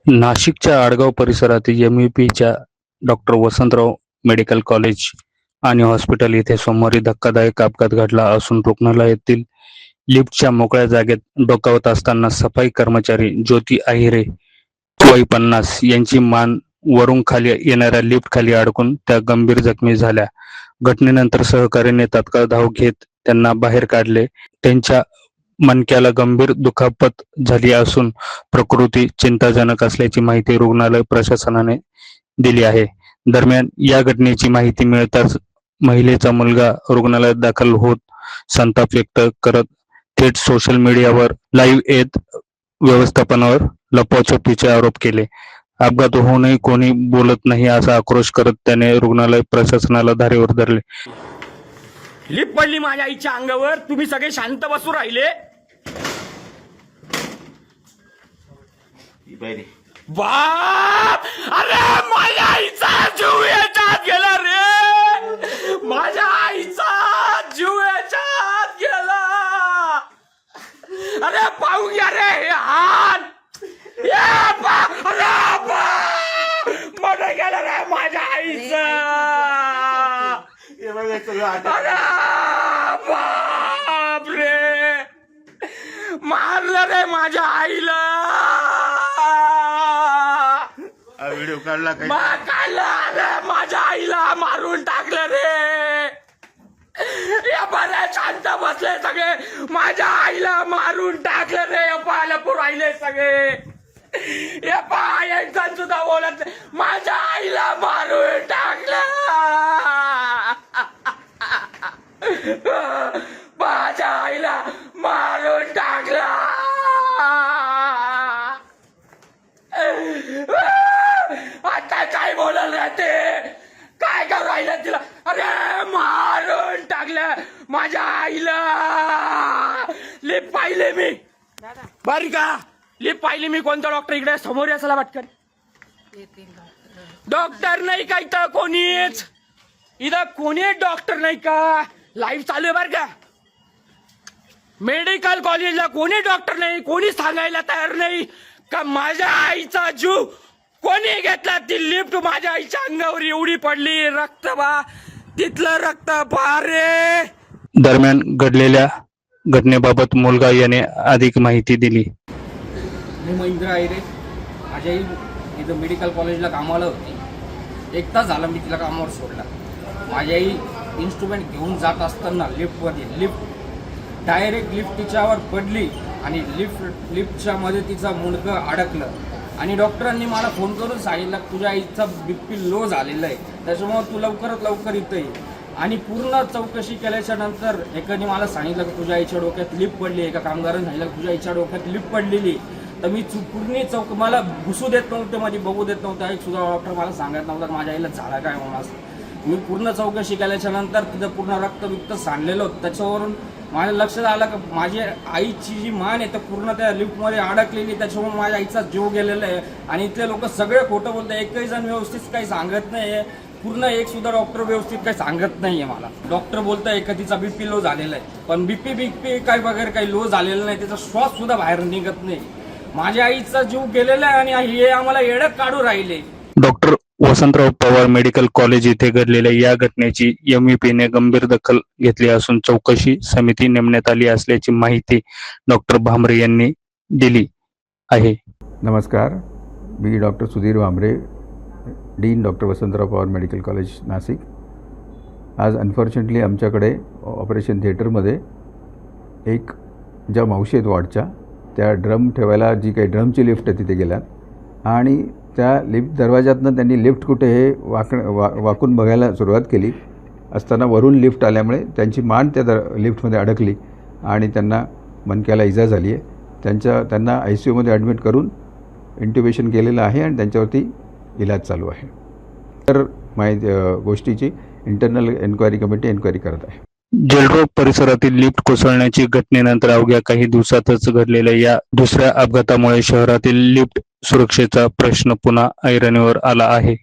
नाशिकच्या आडगाव परिसरातील एमईपीच्या doctor Vasantrao medical college आणि हॉस्पिटल येथे सोमवारी धक्कादायक अपघात घडला असून रुग्णालयातील लिफ्टच्या मोकळ्या जागेत डोकावत असताना सफाई कर्मचारी ज्योती आहिरे वय 50 यांची मान वरून खाली येणाऱ्या लिफ्ट खाली अडकून त्या गंभीर जखमी झाल्या. घटनेनंतर सहकार्याने तात्काळ धाव घेत त्यांना बाहेर काढले. त्यांच्या मणक्याला गंभीर दुखापत झाली असून प्रकृती चिंताजनक असल्याची माहिती रुग्णालय प्रशासनाने दिली आहे. दरम्यान या घटनेची माहिती मिळताच महिलेचा मुलगा रुग्णालयात दाखल होत संताप व्यक्त करत थेट सोशल मीडियावर लाईव्ह येत व्यवस्थापनावर लपवाछपवीचे आरोप केले. अपघात होऊनही कोणी बोलत नाही असा आक्रोश करत त्याने रुग्णालय प्रशासनाला धारेवर धरले. लिप पडली माझ्या आईच्या अंगावर, तुम्ही सगळे शांत बसू राहिले. बाप, अरे माझ्या आईचा जीव याच्यात गेला रे, माझ्या आईचा जीव याच्यात गेला. अरे पाहू घ्या रे हे हात, अरे मोठं गेलं रे माझ्या आईचा. अरे बाप रे, मारलं रे माझ्या आईला. व्हिडिओ काढला काय? काढला माझ्या आईला मारून टाकलं रे. या बऱ्या शांत बसले सगळे, माझ्या आईला मारून टाकलं रे. पाहायला राहिले सगळे, या पायांचा सुद्धा बोलत नाही. माझ्या आईला मारून टाकलं, माझ्या आईला मारून टाकला. आता काय बोलायला राहते, काय करू राहिलं तिला. अरे मारून टाकलं माझ्या आईला. लिप पाहिले मी बरी का, लिप पाहिली मी. कोणता डॉक्टर इकडे समोर असायला वाटतं. डॉक्टर नाही का इथं कोणीच, इथं कोणी डॉक्टर नाही का. लाईव्ह चालू आहे बर का. मेडिकल कॉलेजला कोणी डॉक्टर नाही, कोणी सांगायला तयार नाही का माझ्या आईचा जीव कोणी घेतला. ती लिफ्ट माझ्या आईच्या अंगावर एवढी पडली, रक्त बा तिथलं रक्त पारे. दरम्यान घडलेल्या घटनेबाबत मुलगा याने अधिक माहिती दिली. मी महेंद्र आहिरे, माझी आई इथं मेडिकल कॉलेजला कामाला होती. 1 तास झाला मी तिला कामावर सोडला. माझी आई इन्स्ट्रुमेंट घेऊन जात असताना लिफ्ट डायरेक्ट लिफ्ट तिच्यावर पडली आणि लिफ्टच्या मध्ये तिचा मुंडकं अडकलं. आणि डॉक्टरांनी मला फोन करून सांगितलं तुझ्या आईचा BP लो झालेला आहे, त्याच्यामुळे तू लवकरात लवकर इथं ये. आणि पूर्ण चौकशी केल्याच्या नंतर एकाने मला सांगितलं की तुझ्या आईच्या डोक्यात लिफ्ट पडली. एका कामगाराने सांगितलं तुझ्या आईच्या डोक्यात लिफ्ट पडलेली. तर मी पूर्ण मला घुसू देत नव्हते, मध्ये बघू देत नव्हतं. एक सुद्धा डॉक्टर मला सांगत नव्हता माझ्या आईला झाला काय म्हणून. असं मी पूर्ण चौकशी केल्याच्या नंतर तिथं पूर्ण रक्त सांडलेलं होतं. त्याच्यावरून माझ्या लक्षात आलं की माझ्या आईची जी मान आहे तर पूर्ण त्या लिफ्टमध्ये अडकलेली, त्याच्यामुळे माझ्या आईचा जीव गेलेला आहे. आणि इथले लोक सगळे खोटं बोलतात. एकही जण व्यवस्थित काही सांगत नाही. पूर्ण एक सुद्धा डॉक्टर व्यवस्थित काही सांगत नाहीये मला. डॉक्टर बोलताय का तिचा BP लो झालेला आहे, पण BP काय वगैरे काही लो झालेला नाही. त्याचा श्वास सुद्धा बाहेर निघत नाही. माझ्या आईचा जीव गेलेला आहे आणि हे आम्हाला येडत काढू राहिले. Doctor Vasantrao Pawar medical college येथे घडलेल्या या घटनेची एमईपीने गंभीर दखल घेतली असून चौकशी समिती नेमण्यात आली असल्याची माहिती डॉक्टर भामरे यांनी दिली आहे. नमस्कार, मी doctor Sudhir Bhamre, dean doctor Vasantrao Pawar medical college Nashik. आज अनफॉर्च्युनेटली आमच्याकडे ऑपरेशन थिएटरमध्ये एक ज्या मावशी आहेत वॉर्डच्या, त्या ड्रम ठेवायला जी काही ड्रमची लिफ्ट आहे तिथे गेल्यात आणि त्या लिफ्ट दरवाजातनं त्यांनी लिफ्ट कुठे हे वाकून बघायला सुरुवात केली असताना वरून लिफ्ट आल्यामुळे त्यांची मान त्या लिफ्टमध्ये अडकली आणि त्यांना मणक्याला इजा झाली आहे. त्यांना ICUमध्ये ॲडमिट करून इंट्युबेशन केलेलं आहे आणि त्यांच्यावरती इलाज चालू आहे. तर गोष्टीची इंटरनल एन्क्वायरी कमिटी एन्क्वायरी करत आहे. जेलरोड परिसरातील लिफ्ट कोसळण्याची घटनेनंतर अवघ्या काही दिवसातच घडलेल्या या दुसऱ्या अपघातामुळे शहरातील लिफ्ट सुरक्षेचा प्रश्न पुन्हा ऐरणीवर आला आहे.